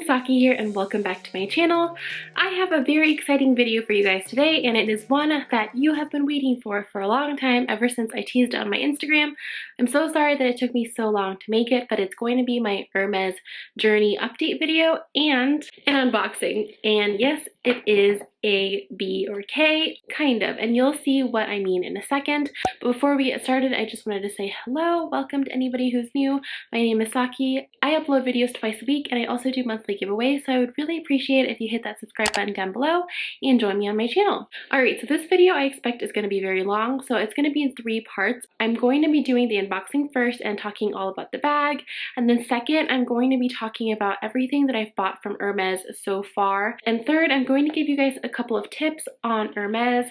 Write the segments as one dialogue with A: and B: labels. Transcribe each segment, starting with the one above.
A: Saki here and welcome back to my channel. I have a very exciting video for you guys today, and it is one that you have been waiting for a long time, ever since I teased it on my Instagram. I'm so sorry that it took me so long to make it, but it's going to be my Hermes journey update video and an unboxing. And yes, it is A, B, or K, kind of, and you'll see what I mean in a second. But before we get started, I just wanted to say hello, welcome to anybody who's new. My name is Saki. I upload videos twice a week, and I also do monthly giveaways, so I would really appreciate it if you hit that subscribe button down below and join me on my channel. Alright, so this video I expect is going to be very long, so it's going to be in 3 parts. I'm going to be doing the unboxing first and talking all about the bag, and then second, I'm going to be talking about everything that I've bought from Hermes so far, and third, I'm going to give you guys a couple of tips on Hermes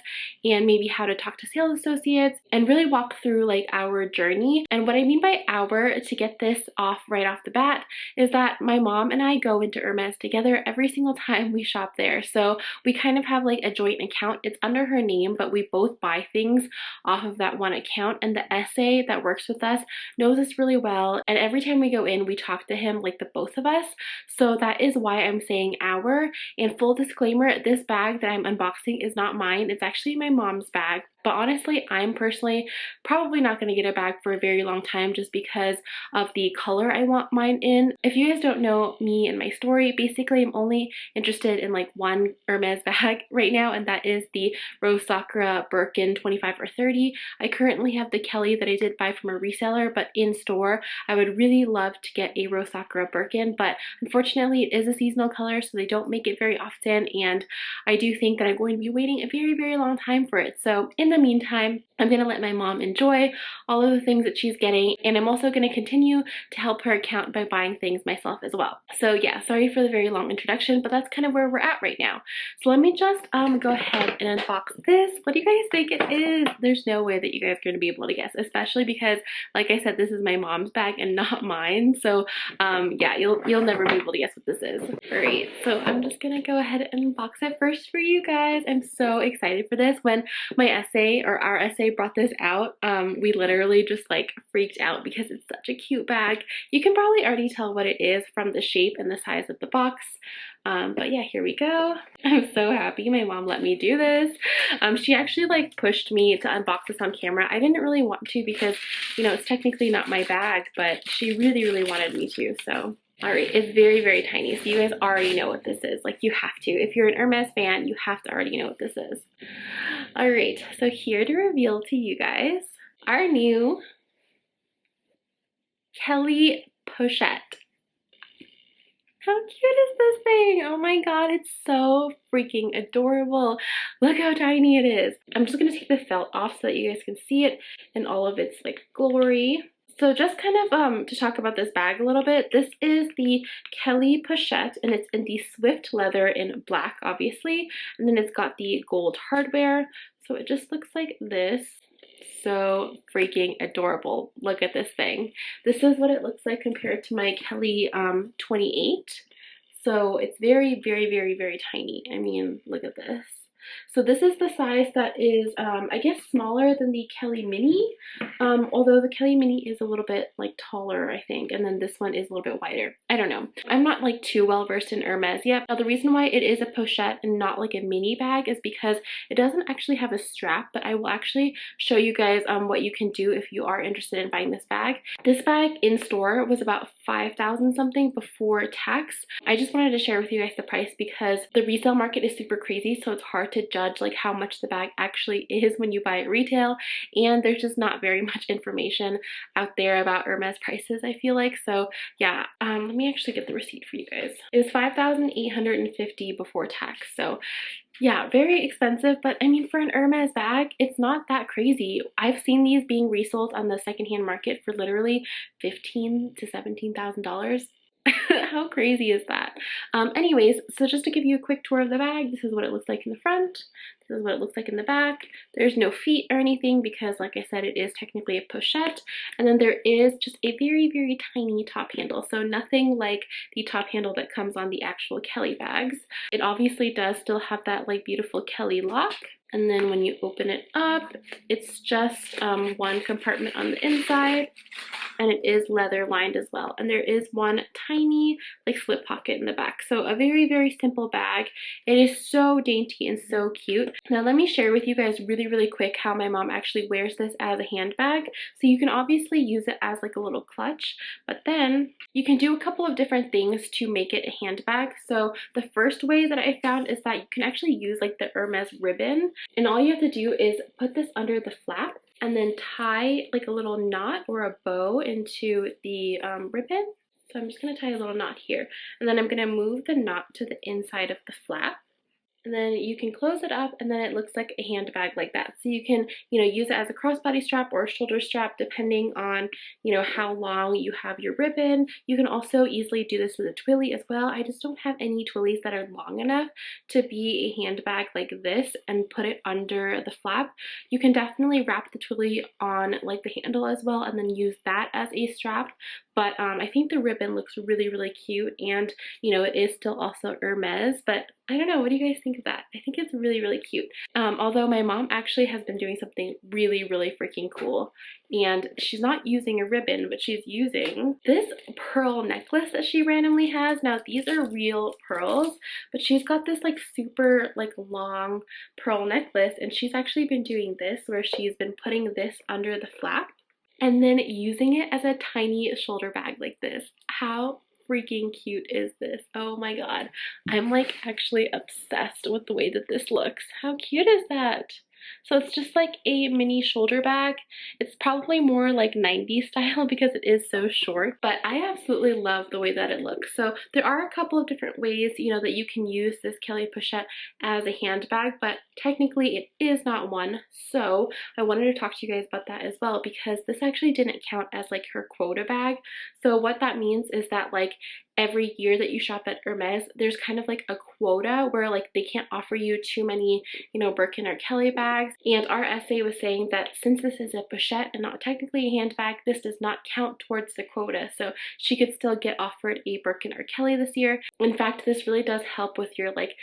A: and maybe how to talk to sales associates and really walk through like our journey. And what I mean by our, to get this off right off the bat, is that my mom and I go into Hermes together every single time we shop there. So we kind of have like a joint account. It's under her name, but we both buy things off of that one account, and the SA that works with us knows us really well, and every time we go in we talk to him, like the both of us. So that is why I'm saying our. And full disclaimer, this bag that I'm unboxing is not mine. It's actually my mom's bag. But honestly, I'm personally probably not going to get a bag for a very long time just because of the color I want mine in. If you guys don't know me and my story, basically I'm only interested in like one Hermes bag right now, and that is the Rose Sakura Birkin 25 or 30. I currently have the Kelly that I did buy from a reseller, but in store I would really love to get a Rose Sakura Birkin, but unfortunately it is a seasonal color, so they don't make it very often, and I do think that I'm going to be waiting a very long time for it. So in the meantime, I'm going to let my mom enjoy all of the things that she's getting, and I'm also going to continue to help her account by buying things myself as well. So yeah, sorry for the very long introduction, but that's kind of where we're at right now. So let me just go ahead and unbox this. What do you guys think it is? There's no way that you guys are going to be able to guess, especially because, like I said, this is my mom's bag and not mine. So yeah, you'll never be able to guess what this is. Alright, so I'm just going to go ahead and unbox it first for you guys. I'm so excited for this. When my essay or our essay brought this out, we literally just like freaked out because it's such a cute bag. You can probably already tell what it is from the shape and the size of the box. But yeah, here we go. I'm so happy my mom let me do this. She actually like pushed me to unbox this on camera. I didn't really want to because, you know, it's technically not my bag, but she really wanted me to, so. Alright, it's very tiny, so you guys already know what this is. Like, you have to. If you're an Hermes fan, you have to already know what this is. Alright, so here to reveal to you guys our new Kelly Pochette. How cute is this thing? Oh my god, it's so freaking adorable. Look how tiny it is. I'm just going to take the felt off so that you guys can see it in all of its like glory. So just kind of to talk about this bag a little bit, this is the Kelly Pochette, and it's in the Swift leather in black, obviously, and then it's got the gold hardware, so it just looks like this. So freaking adorable. Look at this thing. This is what it looks like compared to my Kelly 28. So it's very tiny. I mean, look at this. So this is the size that is, I guess, smaller than the Kelly Mini, although the Kelly Mini is a little bit, like, taller, I think, and then this one is a little bit wider. I don't know. I'm not, like, too well-versed in Hermes yet. Now, the reason why it is a pochette and not, like, a mini bag is because it doesn't actually have a strap, but I will actually show you guys what you can do if you are interested in buying this bag. This bag in store was about $5,000 something before tax. I just wanted to share with you guys the price because the resale market is super crazy, so it's hard to judge like how much the bag actually is when you buy it retail, and there's just not very much information out there about Hermes prices, I feel like. So yeah, let me actually get the receipt for you guys. It was $5,850 before tax, so yeah, very expensive, but I mean, for an Hermes bag, it's not that crazy. I've seen these being resold on the secondhand market for literally $15,000 to $17,000. How crazy is that? Anyways, so just to give you a quick tour of the bag, this is what it looks like in the front. This is what it looks like in the back. There's no feet or anything because, like I said, it is technically a pochette. And then there is just a very, very tiny top handle. So nothing like the top handle that comes on the actual Kelly bags. It obviously does still have that like beautiful Kelly lock. And then when you open it up, it's just one compartment on the inside, and it is leather lined as well. And there is one tiny like slip pocket in the back. So a very, very simple bag. It is so dainty and so cute. Now let me share with you guys really, really quick how my mom actually wears this as a handbag. So you can obviously use it as like a little clutch, but then you can do a couple of different things to make it a handbag. So the first way that I found is that you can actually use like the Hermes ribbon, and all you have to do is put this under the flap and then tie like a little knot or a bow into the ribbon. So I'm just going to tie a little knot here, and then I'm going to move the knot to the inside of the flap. And then you can close it up, and then it looks like a handbag like that. So you can, use it as a crossbody strap or a shoulder strap depending on, how long you have your ribbon. You can also easily do this with a twilly as well. I just don't have any twillies that are long enough to be a handbag like this and put it under the flap. You can definitely wrap the twilly on like the handle as well and then use that as a strap. But I think the ribbon looks really, really cute, and it is still also Hermes, but I don't know, what do you guys think of that? I think it's really, really cute. Although my mom actually has been doing something really, really freaking cool, and she's not using a ribbon, but she's using this pearl necklace that she randomly has. Now these are real pearls, but she's got this like super like long pearl necklace, and she's actually been doing this where she's been putting this under the flap and then using it as a tiny shoulder bag like this. How freaking cute is this? Oh my god. I'm like actually obsessed with the way that this looks. How cute is that? So it's just like a mini shoulder bag. It's probably more like 90s style because it is so short, but I absolutely love the way that it looks. So there are a couple of different ways, that you can use this Kelly Pochette as a handbag, but technically it is not one. So I wanted to talk to you guys about that as well, because this actually didn't count as like her quota bag. So what that means is that like every year that you shop at Hermes, there's kind of like a quota where like they can't offer you too many, Birkin or Kelly bags. And our essay was saying that since this is a pochette and not technically a handbag, this does not count towards the quota. So she could still get offered a Birkin or Kelly this year. In fact, this really does help with your like,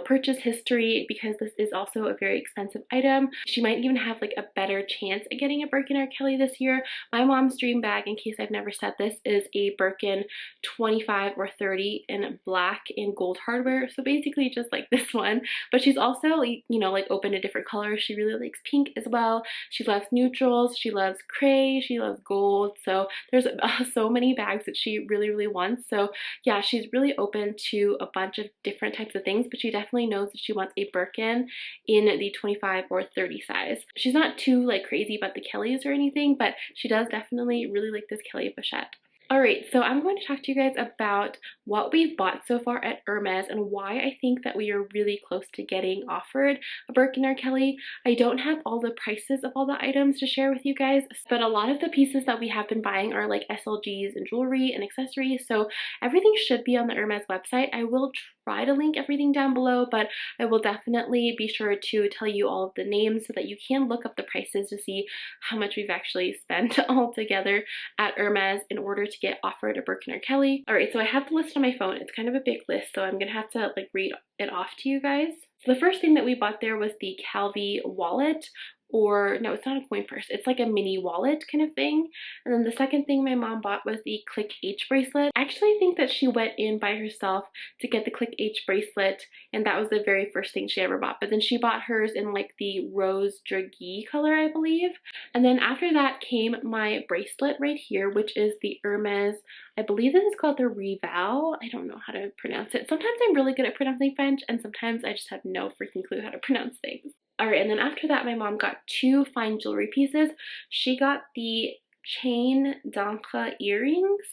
A: purchase history, because this is also a very expensive item. She might even have like a better chance at getting a Birkin or Kelly this year. My mom's dream bag, in case I've never said this, is a Birkin 25 or 30 in black and gold hardware, so basically just like this one. But she's also like open to different colors. She really likes pink as well. She loves neutrals, she loves gray, she loves gold. So there's so many bags that she really, really wants. So yeah, she's really open to a bunch of different types of things, but she definitely knows that she wants a Birkin in the 25 or 30 size. She's not too like crazy about the Kellys or anything, but she does definitely really like this Kelly Pochette. Alright, so I'm going to talk to you guys about what we've bought so far at Hermes and why I think that we are really close to getting offered a Birkin or Kelly. I don't have all the prices of all the items to share with you guys, but a lot of the pieces that we have been buying are like SLGs and jewelry and accessories, so everything should be on the Hermes website. I will try to link everything down below, but I will definitely be sure to tell you all of the names so that you can look up the prices to see how much we've actually spent all together at Hermes in order to get offered a Birkin or Kelly. Alright, so I have the list on my phone. It's kind of a big list, so I'm gonna have to like read it off to you guys. So the first thing that we bought there was the Calvi wallet, or no, it's not a coin purse, it's like a mini wallet kind of thing. And then the second thing my mom bought was the Click H bracelet. I actually think that she went in by herself to get the Click H bracelet, and that was the very first thing she ever bought. But then she bought hers in like the rose dragee color, I believe. And then after that came my bracelet right here, which is the Hermes, I believe this is called the Rival. I don't know how to pronounce it. Sometimes I'm really good at pronouncing French, and sometimes I just have no freaking clue how to pronounce things. Alright, and then after that, my mom got two fine jewelry pieces. She got the chain d'encre earrings.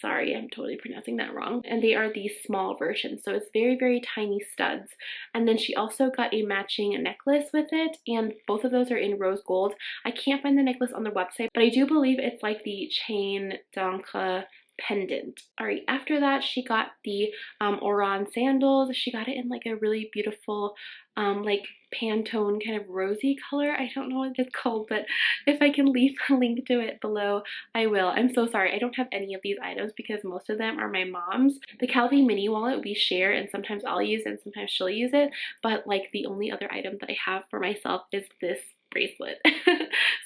A: Sorry, I'm totally pronouncing that wrong. And they are the small version, so it's very, very tiny studs. And then she also got a matching necklace with it, and both of those are in rose gold. I can't find the necklace on the website, but I do believe it's like the chain d'encre pendant. All right, after that, she got the Oran sandals. She got it in like a really beautiful like Pantone kind of rosy color. I don't know what it's called, but if I can leave a link to it below, I will. I'm so sorry. I don't have any of these items because most of them are my mom's. The Calvi mini wallet we share, and sometimes I'll use it and sometimes she'll use it, but like the only other item that I have for myself is this bracelet.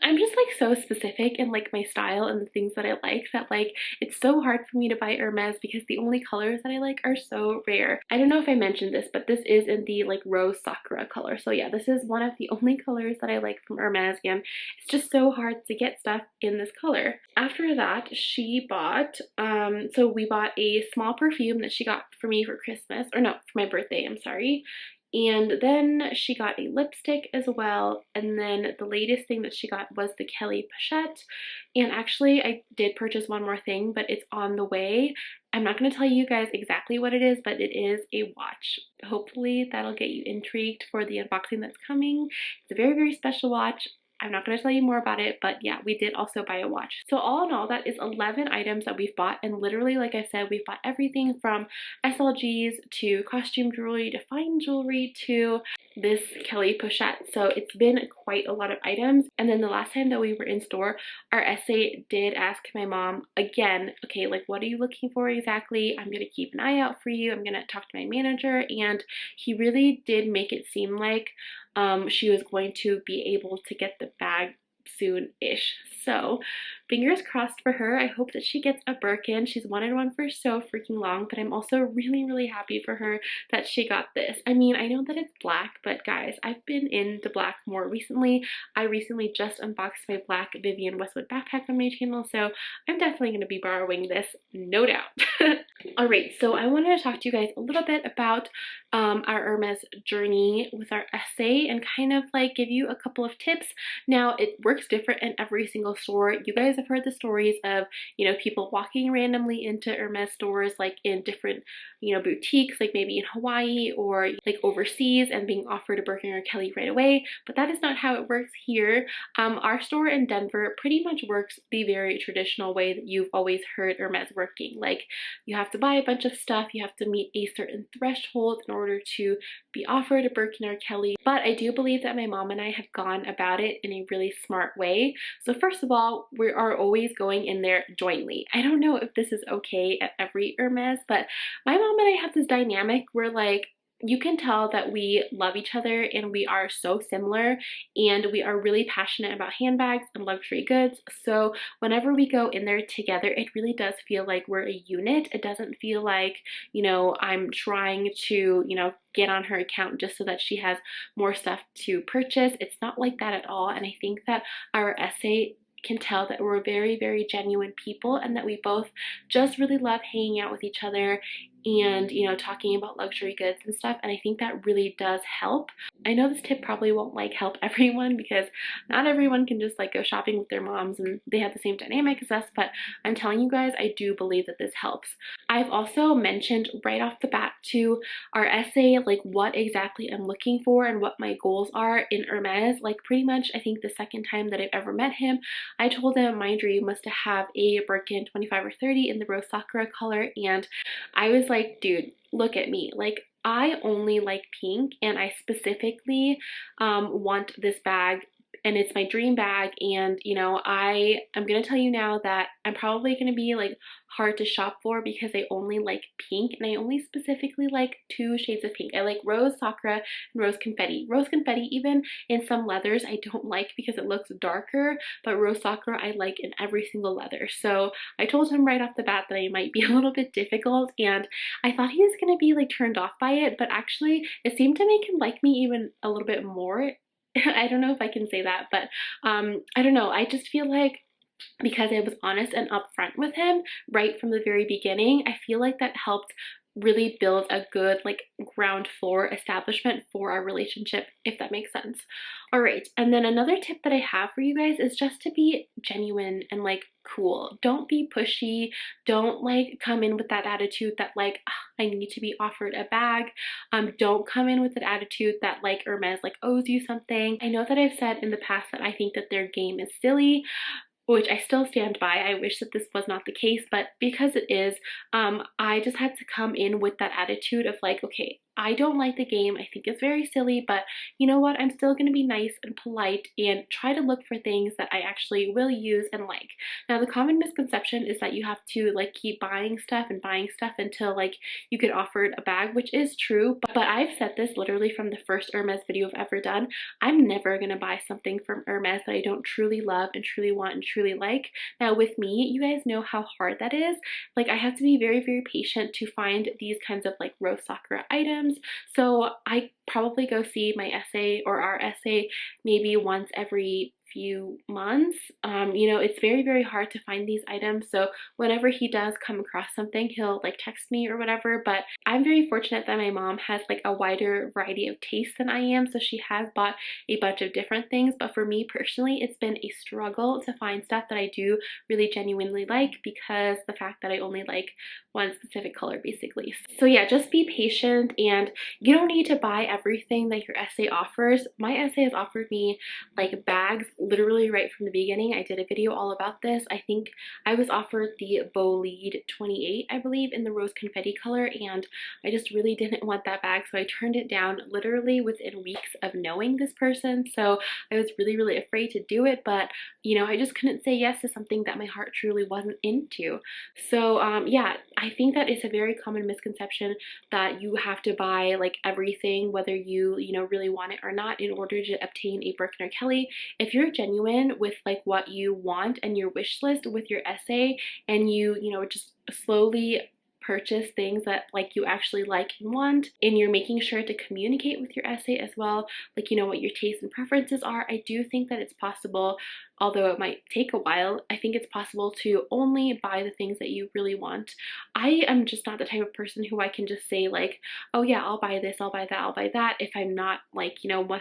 A: I'm just like so specific in like my style and the things that I like that like it's so hard for me to buy Hermes because the only colors that I like are so rare. I don't know if I mentioned this, but this is in the like rose sakura color. So yeah, this is one of the only colors that I like from Hermes, and it's just so hard to get stuff in this color. After that, she bought so we bought a small perfume that she got for me for Christmas, or no, for my birthday, I'm sorry. And then she got a lipstick as well. And then the latest thing that she got was the Kelly Pochette. And actually, I did purchase one more thing, but it's on the way. I'm not going to tell you guys exactly what it is, but it is a watch. Hopefully, that'll get you intrigued for the unboxing that's coming. It's a very, very special watch. I'm not going to tell you more about it, but yeah, we did also buy a watch. So all in all, that is 11 items that we've bought, and literally, like I said, we've bought everything from SLGs to costume jewelry to fine jewelry to this Kelly Pochette. So it's been quite a lot of items. And then the last time that we were in store, our essay did ask my mom again, okay, like what are you looking for exactly? I'm going to keep an eye out for you. I'm going to talk to my manager. And he really did make it seem like she was going to be able to get the bag soon-ish. So fingers crossed for her. I hope that she gets a Birkin. She's wanted one for so freaking long, but I'm also really, really happy for her that she got this. I mean, I know that it's black, but guys, I've been into black more recently. I recently just unboxed my black Vivienne Westwood backpack on my channel, so I'm definitely going to be borrowing this, no doubt. Alright, so I wanted to talk to you guys a little bit about our Hermes journey with our essay and kind of like give you a couple of tips. Now, it works different in every single store. You guys have heard the stories of, you know, people walking randomly into Hermes stores like in different, you know, boutiques, like maybe in Hawaii or like overseas, and being offered a Birkin or Kelly right away, but that is not how it works here. Our store in Denver pretty much works the very traditional way that you've always heard Hermes working. Like, you have to buy a bunch of stuff, you have to meet a certain threshold in order to be offered a Birkin or Kelly, but I do believe that my mom and I have gone about it in a really smart way. So first of all, we are always going in there jointly. I don't know if this is okay at every Hermes, but my mom and I have this dynamic where like, you can tell that we love each other and we are so similar, and we are really passionate about handbags and luxury goods. So whenever we go in there together, it really does feel like we're a unit. It doesn't feel like, you know, I'm trying to, you know, get on her account just so that she has more stuff to purchase. It's not like that at all. And I think that our essay can tell that we're very, very genuine people, and that we both just really love hanging out with each other and, you know, talking about luxury goods and stuff. And I think that really does help. I know this tip probably won't like help everyone because not everyone can just like go shopping with their moms and they have the same dynamic as us, but I'm telling you guys, I do believe that this helps. I've also mentioned right off the bat to our essay like what exactly I'm looking for and what my goals are in Hermes. Like pretty much I think the second time that I've ever met him, I told him my dream was to have a Birkin 25 or 30 in the rose sakura color, and I was like, dude, look at me. Like, I only like pink, and I specifically want this bag, and it's my dream bag. And you know, I'm gonna tell you now that I'm probably gonna be like hard to shop for because I only like pink, and I only specifically like 2 shades of pink. I like rose sakura and rose confetti. Rose confetti, even in some leathers, I don't like because it looks darker, but rose sakura I like in every single leather. So I told him right off the bat that I might be a little bit difficult, and I thought he was gonna be like turned off by it, but actually it seemed to make him like me even a little bit more. I don't know if I can say that, but I don't know. I just feel like because I was honest and upfront with him right from the very beginning, I feel like that helped really build a good like ground floor establishment for our relationship, if that makes sense. All right, and then another tip that I have for you guys is just to be genuine and like cool. Don't be pushy. Don't like come in with that attitude that like, I need to be offered a bag. Don't come in with that attitude that like Hermes like owes you something. I know that I've said in the past that I think that their game is silly, which I still stand by. I wish that this was not the case, but because it is, I just had to come in with that attitude of like, okay, I don't like the game. I think it's very silly, but you know what? I'm still going to be nice and polite and try to look for things that I actually will use and like. Now, the common misconception is that you have to like keep buying stuff and buying stuff until like you get offered a bag, which is true, but I've said this literally from the first Hermes video I've ever done. I'm never going to buy something from Hermes that I don't truly love and truly want and truly like. Now, with me, you guys know how hard that is. Like, I have to be very, very patient to find these kinds of like rose sakura items. So I probably go see my essay or our essay maybe once every few months. You know, it's very, very hard to find these items. So whenever he does come across something, he'll like text me or whatever. But I'm very fortunate that my mom has like a wider variety of tastes than I am. So she has bought a bunch of different things. But for me personally, it's been a struggle to find stuff that I do really genuinely like, because the fact that I only like one specific color basically. So yeah, just be patient, and you don't need to buy everything that your essay offers. My essay has offered me like bags literally right from the beginning. I did a video all about this. I think I was offered the Bow Lead 28, I believe, in the rose confetti color, and I just really didn't want that bag, so I turned it down literally within weeks of knowing this person. So I was really, really afraid to do it, but you know, I just couldn't say yes to something that my heart truly wasn't into. So yeah, I think that is a very common misconception that you have to buy like everything, whether you know, really want it or not, in order to obtain a Birkin or Kelly. If you're genuine with like what you want and your wish list with your essay, and you know, just slowly purchase things that like you actually like and want, and you're making sure to communicate with your essay as well, like, you know, what your tastes and preferences are, I do think that it's possible, although it might take a while, I think it's possible to only buy the things that you really want. I am just not the type of person who I can just say like, oh yeah, I'll buy this, I'll buy that, I'll buy that, if I'm not like, you know, 100%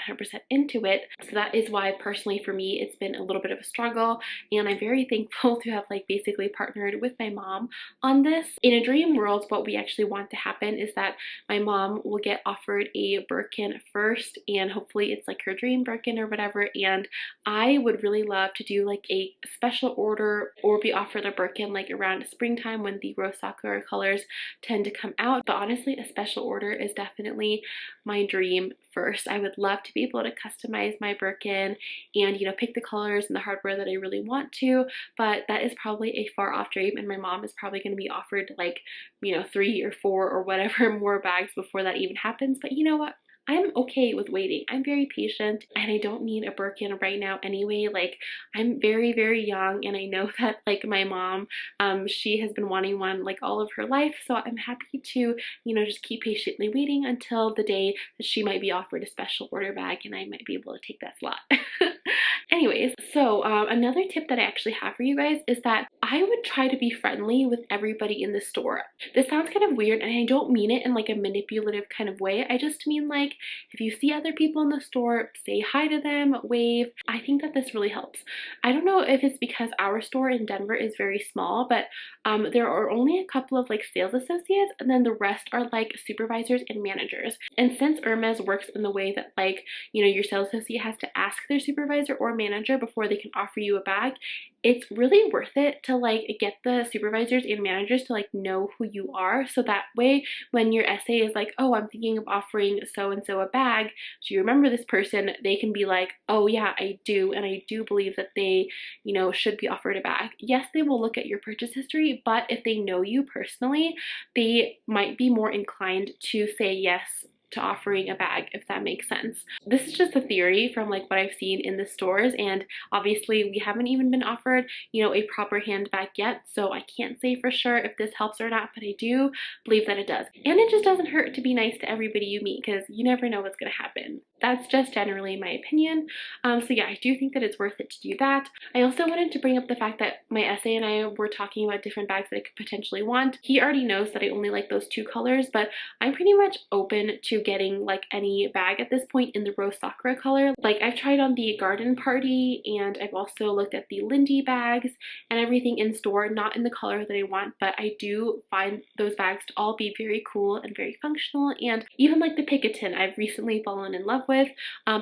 A: into it. So that is why personally for me, it's been a little bit of a struggle, and I'm very thankful to have like basically partnered with my mom on this. In a dream world, what we actually want to happen is that my mom will get offered a Birkin first, and hopefully it's like her dream Birkin or whatever, and I would really love to do like a special order or be offered a Birkin like around springtime when the rose sakura colors tend to come out. But honestly, a special order is definitely my dream first. I would love to be able to customize my Birkin and, you know, pick the colors and the hardware that I really want to, but that is probably a far off dream, and my mom is probably going to be offered like, you know, 3 or 4 or whatever more bags before that even happens. But you know what? I'm okay with waiting. I'm very patient, and I don't need a Birkin right now anyway. Like, I'm very, very young, and I know that like my mom, she has been wanting one like all of her life, so I'm happy to, you know, just keep patiently waiting until the day that she might be offered a special order bag and I might be able to take that slot. Anyways, so another tip that I actually have for you guys is that I would try to be friendly with everybody in the store. This sounds kind of weird, and I don't mean it in like a manipulative kind of way. I just mean like, if you see other people in the store, say hi to them, wave. I think that this really helps. I don't know if it's because our store in Denver is very small, but there are only a couple of like sales associates, and then the rest are like supervisors and managers. And since Hermes works in the way that like, you know, your sales associate has to ask their supervisor or manager before they can offer you a bag, it's really worth it to like get the supervisors and managers to like know who you are, so that way when your essay is like, oh, I'm thinking of offering so and so a bag, do you remember this person, they can be like, oh yeah, I do, and I do believe that they, you know, should be offered a bag. Yes, they will look at your purchase history, but if they know you personally, they might be more inclined to say yes to offering a bag, if that makes sense. This is just a theory from like what I've seen in the stores, and obviously we haven't even been offered, you know, a proper handbag yet, so I can't say for sure if this helps or not, but I do believe that it does. And it just doesn't hurt to be nice to everybody you meet, because you never know what's going to happen. That's just generally my opinion. So yeah, I do think that it's worth it to do that. I also wanted to bring up the fact that my essay and I were talking about different bags that I could potentially want. He already knows that I only like those 2 colors, but I'm pretty much open to getting like any bag at this point in the rose sakura color. Like, I've tried on the garden party, and I've also looked at the Lindy bags and everything in store, not in the color that I want, but I do find those bags to all be very cool and very functional. And even like the Picotin, I've recently fallen in love with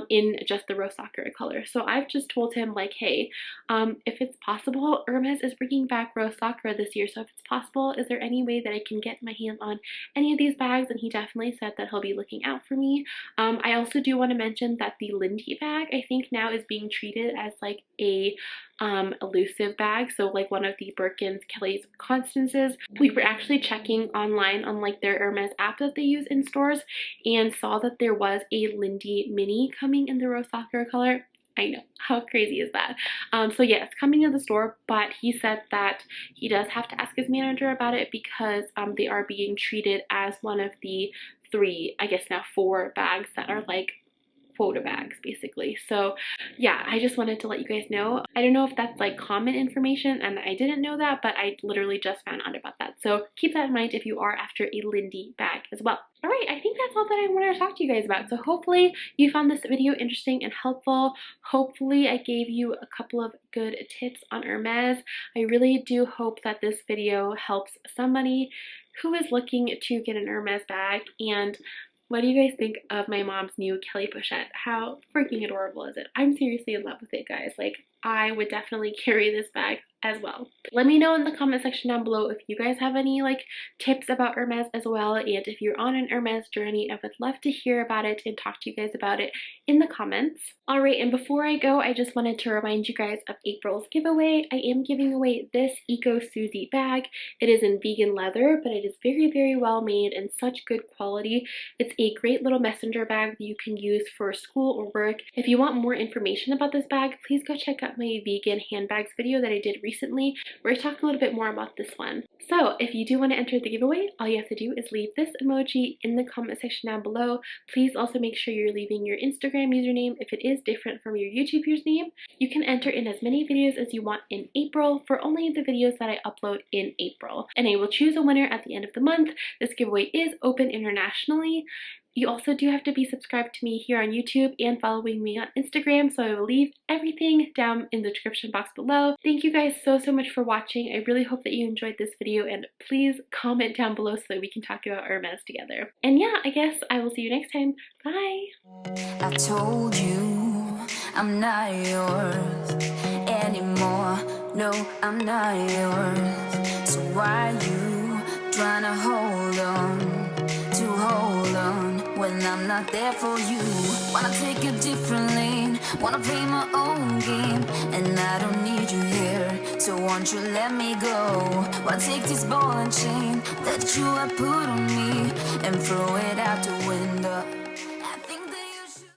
A: in just the rose sakura color. So I've just told him like, hey, if it's possible, Hermes is bringing back rose sakura this year, so if it's possible, is there any way that I can get my hands on any of these bags? And he definitely said that he'll be looking out for me. I also do want to mention that the Lindy bag, I think now is being treated as like a elusive bag, so like one of the Birkins, Kelly's, Constance's. We were actually checking online on like their Hermes app that they use in stores and saw that there was a Lindy mini coming in the rose sakura color. I know, how crazy is that? So yeah, it's coming in the store, but he said that he does have to ask his manager about it because they are being treated as one of the 3, I guess now 4 bags that are like Quota bags basically. So yeah, I just wanted to let you guys know. I don't know if that's like common information and I didn't know that, but I literally just found out about that. So keep that in mind if you are after a Lindy bag as well. All right, I think that's all that I wanted to talk to you guys about. So hopefully you found this video interesting and helpful. Hopefully I gave you a couple of good tips on Hermes. I really do hope that this video helps somebody who is looking to get an Hermes bag. And what do you guys think of my mom's new Kelly Pochette? How freaking adorable is it? I'm seriously in love with it, guys. Like, I would definitely carry this bag as well. Let me know in the comment section down below if you guys have any like tips about Hermes as well, and if you're on an Hermes journey, I would love to hear about it and talk to you guys about it in the comments. Alright, and before I go, I just wanted to remind you guys of April's giveaway. I am giving away this Ecosusi bag. It is in vegan leather, but it is very, very well made and such good quality. It's a great little messenger bag that you can use for school or work. If you want more information about this bag, please go check out my vegan handbags video that I did recently, where I talked a little bit more about this one. So if you do want to enter the giveaway, all you have to do is leave this emoji in the comment section down below. Please also make sure you're leaving your Instagram username if it is different from your YouTube username. You can enter in as many videos as you want in April for only the videos that I upload in April. And I will choose a winner at the end of the month. This giveaway is open internationally. You also do have to be subscribed to me here on YouTube and following me on Instagram, so I will leave everything down in the description box below. Thank you guys so much for watching. I really hope that you enjoyed this video, and please comment down below so that we can talk about Hermes together. And yeah, I guess I will see you next time. Bye!
B: I told you I'm not yours anymore. No, I'm not yours. So why you trying to hold on? When I'm not there for you, wanna take a different lane, wanna play my own game, and I don't need you here, so won't you let me go? Wanna take this ball and chain that you have put on me and throw it out the window.